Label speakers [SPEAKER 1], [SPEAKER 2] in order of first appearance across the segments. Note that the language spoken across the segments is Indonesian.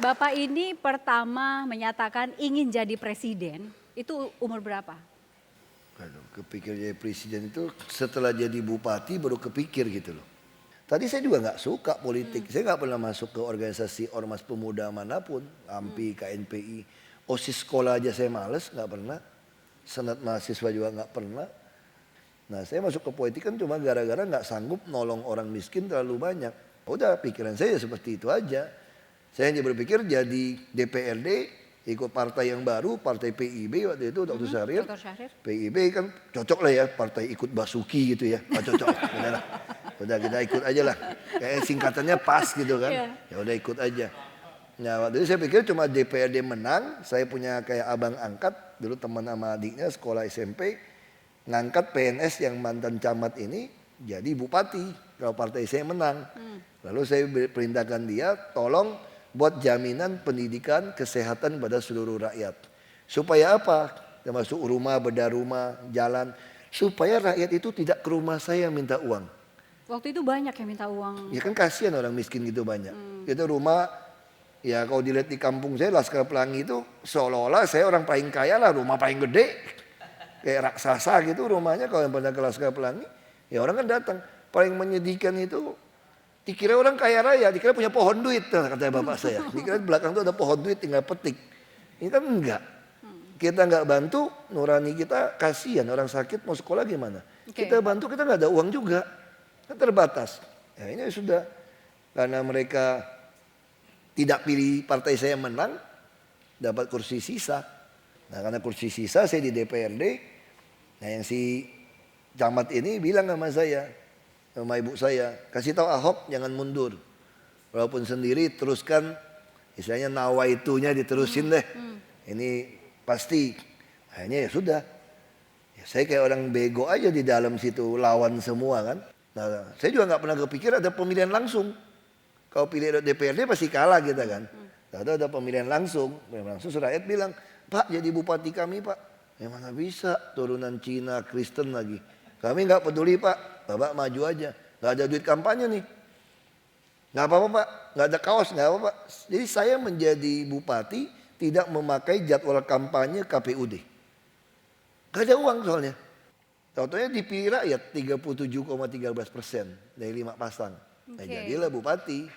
[SPEAKER 1] Bapak ini pertama menyatakan ingin jadi presiden, itu umur berapa?
[SPEAKER 2] Aduh, kepikir jadi presiden itu setelah jadi bupati baru kepikir gitu loh. Tadi saya juga nggak suka politik. Saya nggak pernah masuk ke organisasi ormas pemuda manapun, AMPI, KNPI, OSIS sekolah aja saya males, nggak pernah. Senat mahasiswa juga nggak pernah. Nah saya masuk ke politik kan cuma gara-gara nggak sanggup nolong orang miskin terlalu banyak. Udah pikiran saya seperti itu aja. Saya hanya berpikir jadi DPRD, ikut partai yang baru, partai PIB waktu itu Dr. Syahrir.
[SPEAKER 1] Dr. Syahrir.
[SPEAKER 2] PIB kan cocok lah ya, partai ikut Basuki gitu ya. Oh, cocok, udah lah. Udah kita ikut aja lah. Kayak singkatannya pas gitu kan.
[SPEAKER 1] Iya.
[SPEAKER 2] Ya udah ikut aja. Nah waktu itu saya pikir cuma DPRD menang, saya punya kayak abang angkat, dulu teman sama adiknya sekolah SMP, ngangkat PNS yang mantan camat ini jadi bupati kalau partai saya menang. Lalu saya perintahkan dia tolong buat jaminan pendidikan kesehatan pada seluruh rakyat. Supaya apa? Termasuk rumah, bedah rumah, jalan. Supaya rakyat itu tidak ke rumah saya minta uang.
[SPEAKER 1] Waktu itu banyak yang minta uang.
[SPEAKER 2] Ya kan kasihan orang miskin gitu banyak. Itu rumah, ya kalau dilihat di kampung saya Laskar Pelangi itu seolah-olah saya orang paling kaya lah, rumah paling gede. Kayak raksasa gitu rumahnya kalau yang pernah ke Laskar Pelangi. Ya orang kan datang. Paling menyedihkan itu dikira orang kaya raya, dikira punya pohon duit kata bapak saya. Dikira di belakang itu ada pohon duit tinggal petik. Ini kan enggak. Kita enggak bantu, nurani kita kasihan orang sakit mau sekolah gimana. Kita bantu kita enggak ada uang juga. Kan terbatas. Ya ini sudah karena mereka tidak pilih partai saya menang, dapat kursi sisa. Nah karena kursi sisa saya di DPRD. Nah yang si camat ini bilang sama saya, sama ibu saya, kasih tahu Ahok jangan mundur. Walaupun sendiri teruskan, istilahnya nawaitunya diterusin deh. Ini pasti. Akhirnya ya sudah. Ya, saya kayak orang bego aja di dalam situ lawan semua kan. Nah, saya juga nggak pernah kepikir ada pemilihan langsung. Kalau pilih DPRD pasti kalah kita kan. Tahu ada pemilihan langsung. Pemilihan langsung rakyat bilang, Pak jadi bupati kami Pak. Ya mana bisa turunan Cina Kristen lagi. Kami nggak peduli Pak. Bapak maju aja. Nggak ada duit kampanye nih. Nggak apa-apa Pak. Nggak ada kaos nggak apa-apa. Jadi saya menjadi bupati tidak memakai jadwal kampanye KPUD. Nggak ada uang soalnya. Contohnya dipilih rakyat 37,13% dari 5 pasang. Nah jadilah bupati.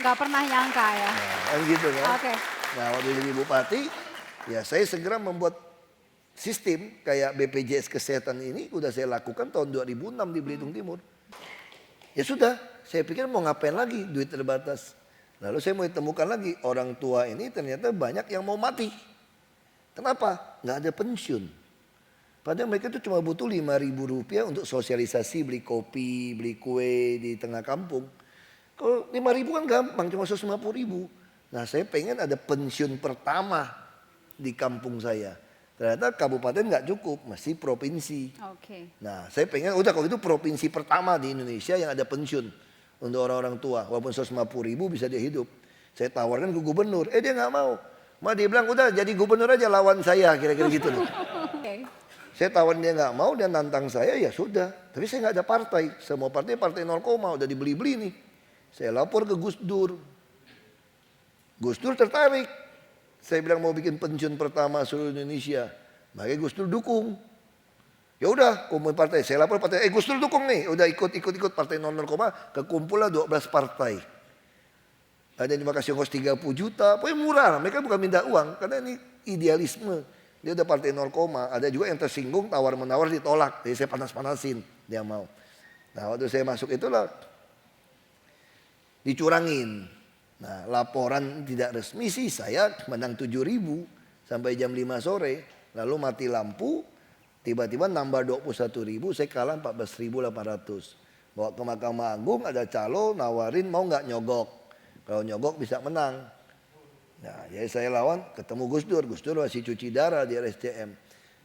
[SPEAKER 1] Nggak pernah nyangka ya.
[SPEAKER 2] Nah, kan gitu kan.
[SPEAKER 1] Oke.
[SPEAKER 2] Nah waktu jadi bupati, ya saya segera membuat sistem kayak BPJS Kesehatan ini udah saya lakukan tahun 2006 di Belitung Timur. Ya sudah, saya pikir mau ngapain lagi, duit terbatas. Lalu saya mau ditemukan lagi, orang tua ini ternyata banyak yang mau mati. Kenapa? Nggak ada pensiun. Padahal mereka itu cuma butuh Rp5.000 untuk sosialisasi, beli kopi, beli kue di tengah kampung. Kalau 5.000 kan gampang, cuma 150.000. Nah saya pengen ada pensiun pertama di kampung saya. Ternyata kabupaten nggak cukup, mesti provinsi. Nah saya pengen, udah kalau itu provinsi pertama di Indonesia yang ada pensiun untuk orang-orang tua. Walaupun 150.000 bisa dia hidup. Saya tawarkan ke gubernur, dia nggak mau. Dia bilang udah jadi gubernur aja lawan saya, kira-kira gitu loh. Saya tawarin dia nggak mau, dia nantang saya, ya sudah. Tapi saya nggak ada partai. Semua partai 0, udah dibeli-beli nih. Saya lapor ke Gus Dur. Gus Dur tertarik. Saya bilang mau bikin pensiun pertama seluruh Indonesia. Makanya Gus Dur dukung. Ya udah, kumpul partai. Saya lapor partai, Gus Dur dukung nih. Udah ikut partai 0, kekumpullah 12 partai. Ada yang dikasih ongkos 30 juta. Pokoknya murah, mereka bukan minta uang. Karena ini idealisme. Dia udah partai 0, ada juga yang tersinggung tawar-menawar ditolak. Jadi saya panas-panasin, dia mau. Nah waktu saya masuk itulah dicurangin. Nah laporan tidak resmi sih saya menang 7.000 sampai jam 5 sore. Lalu mati lampu, tiba-tiba nambah 21.000, saya kalah 14.800. Bawa ke Mahkamah Agung ada calo nawarin mau nggak nyogok. Kalau nyogok bisa menang. Nah, jadi saya lawan, ketemu Gus Dur. Gus Dur masih cuci darah di RSCM.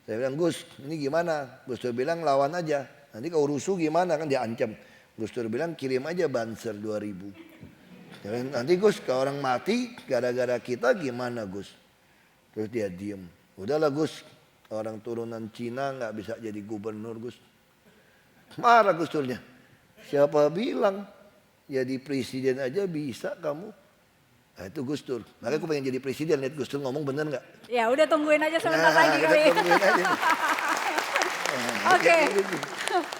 [SPEAKER 2] Saya bilang, Gus, ini gimana? Gus Dur bilang, lawan aja. Nanti kalau rusuh gimana? Kan dia ancam. Gus Dur bilang, kirim aja banser 2.000. Nanti Gus, kalau orang mati gara-gara kita gimana Gus? Terus dia diem. Udahlah Gus, orang turunan Cina nggak bisa jadi gubernur Gus. Marah Gus Durnya. Siapa bilang jadi presiden aja bisa kamu? Nah itu Gus Dur. Makanya aku pengen jadi presiden, lihat Gus Dur ngomong bener nggak?
[SPEAKER 1] Ya udah tungguin aja sebentar lagi
[SPEAKER 2] kita
[SPEAKER 1] kali.
[SPEAKER 2] tungguin aja.
[SPEAKER 1] Oke.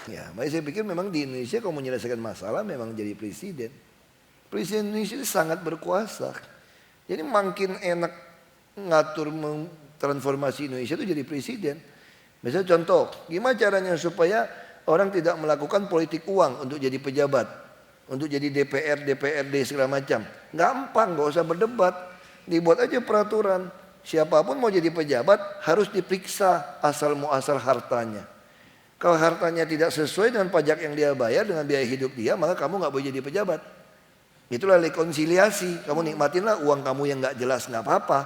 [SPEAKER 2] Ya, makanya saya pikir memang di Indonesia kalau menyelesaikan masalah memang jadi presiden. Presiden Indonesia itu sangat berkuasa. Jadi makin enak ngatur transformasi Indonesia itu jadi presiden. Misalnya contoh, gimana caranya supaya orang tidak melakukan politik uang untuk jadi pejabat, untuk jadi DPR, DPRD segala macam. Gampang, gak usah berdebat. Dibuat aja peraturan. Siapapun mau jadi pejabat harus diperiksa asal muasal hartanya. Kalau hartanya tidak sesuai dengan pajak yang dia bayar, dengan biaya hidup dia, maka kamu gak boleh jadi pejabat. Itulah rekonsiliasi. Kamu nikmatinlah uang kamu yang gak jelas, gak apa-apa.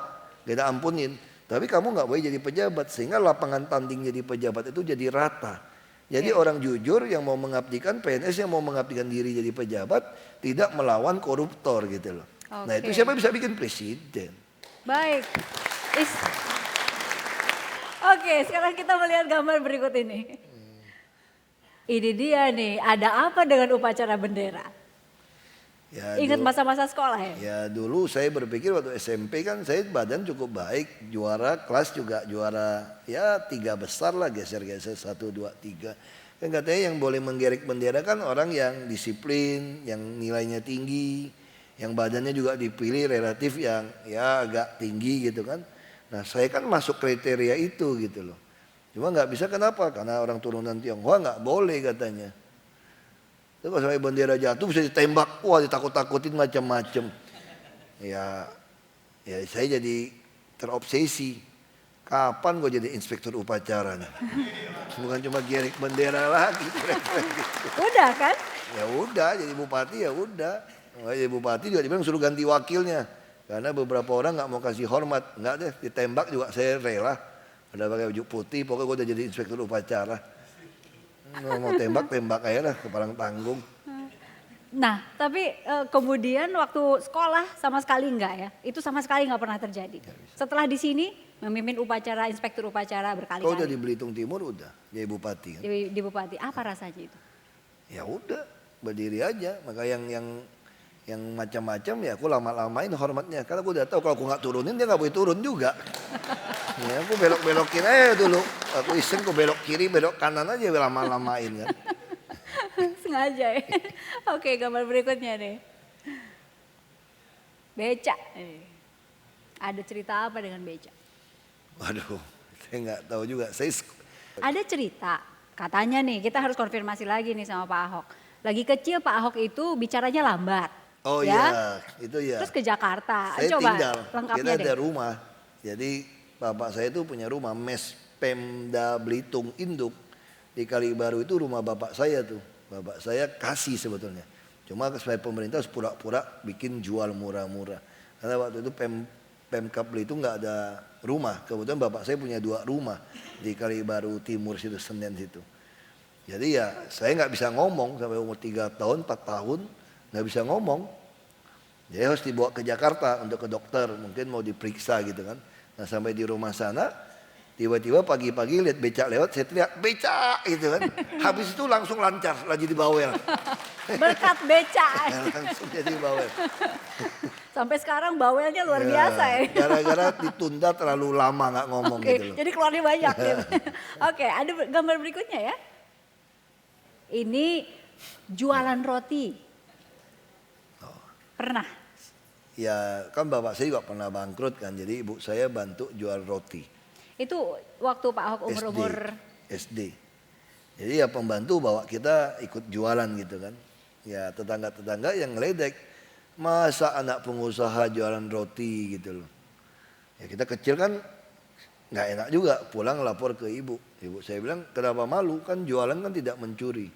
[SPEAKER 2] Kita ampunin. Tapi kamu gak boleh jadi pejabat. Sehingga lapangan tanding jadi pejabat itu jadi rata. Jadi orang jujur yang mau mengabdikan, PNS yang mau mengabdikan diri jadi pejabat, tidak melawan koruptor gitu loh. Nah itu siapa bisa bikin presiden?
[SPEAKER 1] Baik. Oke, sekarang kita melihat gambar berikut ini. Ini dia nih, ada apa dengan upacara bendera?
[SPEAKER 2] Ya,
[SPEAKER 1] Ingat
[SPEAKER 2] dulu,
[SPEAKER 1] masa-masa sekolah ya?
[SPEAKER 2] ya dulu saya berpikir waktu SMP kan saya badan cukup baik, juara kelas juga juara ya 3 besar lah, geser-geser 1, 2, 3. Kan katanya yang boleh menggerek bendera kan orang yang disiplin, yang nilainya tinggi, yang badannya juga dipilih relatif yang ya agak tinggi gitu kan. Nah saya kan masuk kriteria itu gitu loh. Cuma nggak bisa kenapa? Karena orang turunan Tionghoa nggak boleh katanya. Itu kalau sampai bendera jatuh bisa ditembak, wah ditakut-takutin macam-macam. Ya saya jadi terobsesi. Kapan gue jadi inspektur upacara nih? Bukan cuma gerek bendera lagi.
[SPEAKER 1] Udah kan?
[SPEAKER 2] Ya udah jadi bupati ya udah. Jadi bupati juga dibilang suruh ganti wakilnya. Karena beberapa orang nggak mau kasih hormat. Nggak deh, ditembak juga saya rela. Udah pakai baju putih, pokoknya gue udah jadi inspektur upacara. Mau tembak aja lah, kepalang tanggung.
[SPEAKER 1] Nah, tapi kemudian waktu sekolah sama sekali enggak ya? Itu sama sekali enggak pernah terjadi. Setelah di sini memimpin upacara, inspektur upacara
[SPEAKER 2] Kau udah
[SPEAKER 1] berkali-kali.
[SPEAKER 2] di Belitung Timur udah jadi bupati kan?
[SPEAKER 1] Di bupati, apa rasanya itu?
[SPEAKER 2] Ya udah berdiri aja. Maka yang macam-macam ya aku lama-lamain hormatnya. Karena aku udah tahu kalau aku nggak turunin dia nggak boleh turun juga. Ya aku belok-belokin aja dulu. Aku iseng aku belok kiri, belok kanan aja lama-lamain kan.
[SPEAKER 1] Sengaja ya. Oke, gambar berikutnya nih. Beca. Ada cerita apa dengan beca?
[SPEAKER 2] Waduh, saya nggak tahu juga.
[SPEAKER 1] Ada cerita, katanya nih kita harus konfirmasi lagi nih sama Pak Ahok. Lagi kecil Pak Ahok itu bicaranya lambat.
[SPEAKER 2] Oh
[SPEAKER 1] ya?
[SPEAKER 2] iya, itu ya.
[SPEAKER 1] Terus ke Jakarta.
[SPEAKER 2] Saya
[SPEAKER 1] Coba
[SPEAKER 2] tinggal,
[SPEAKER 1] lengkapnya
[SPEAKER 2] kita
[SPEAKER 1] deh.
[SPEAKER 2] ada rumah. Jadi bapak saya itu punya rumah, Mes Pemda Belitung Induk. Di Kalibaru itu rumah bapak saya tuh. Bapak saya kasih sebetulnya. Cuma supaya pemerintah pura-pura bikin jual murah-murah. Karena waktu itu Pemkab Belitung nggak ada rumah. Kebetulan bapak saya punya 2 rumah di Kalibaru Timur situ, Senen situ. Jadi ya saya nggak bisa ngomong sampai umur 3 tahun, 4 tahun nggak bisa ngomong. Jadi harus dibawa ke Jakarta untuk ke dokter, mungkin mau diperiksa gitu kan. Nah sampai di rumah sana, tiba-tiba pagi-pagi lihat becak lewat, saya teriak becak gitu kan. Habis itu langsung lancar, lagi di bawel.
[SPEAKER 1] Berkat beca.
[SPEAKER 2] Langsung jadi bawel.
[SPEAKER 1] Sampai sekarang bawelnya luar biasa ya.
[SPEAKER 2] Gara-gara ditunda terlalu lama nggak ngomong
[SPEAKER 1] Oke,
[SPEAKER 2] gitu loh.
[SPEAKER 1] jadi keluarnya banyak gitu. Oke, ada gambar berikutnya ya. Ini jualan roti. Pernah?
[SPEAKER 2] Ya kan bapak saya juga pernah bangkrut kan, jadi ibu saya bantu jual roti.
[SPEAKER 1] Itu waktu Pak Ahok umur-umur
[SPEAKER 2] SD. Jadi ya pembantu bawa kita ikut jualan gitu kan. Ya tetangga-tetangga yang ngeledek. Masa anak pengusaha jualan roti gitu loh. Ya kita kecil kan nggak enak juga, pulang lapor ke ibu. Ibu saya bilang kenapa malu, kan jualan kan tidak mencuri.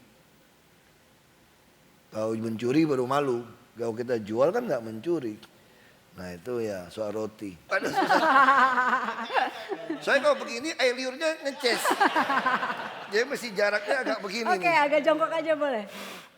[SPEAKER 2] Kalau mencuri baru malu. Kalau kita jual kan nggak mencuri. Nah itu ya soal roti. Saya kalau begini air liurnya ngeces. Jadi mesti jaraknya agak begini
[SPEAKER 1] Oke,
[SPEAKER 2] nih.
[SPEAKER 1] agak jongkok aja boleh.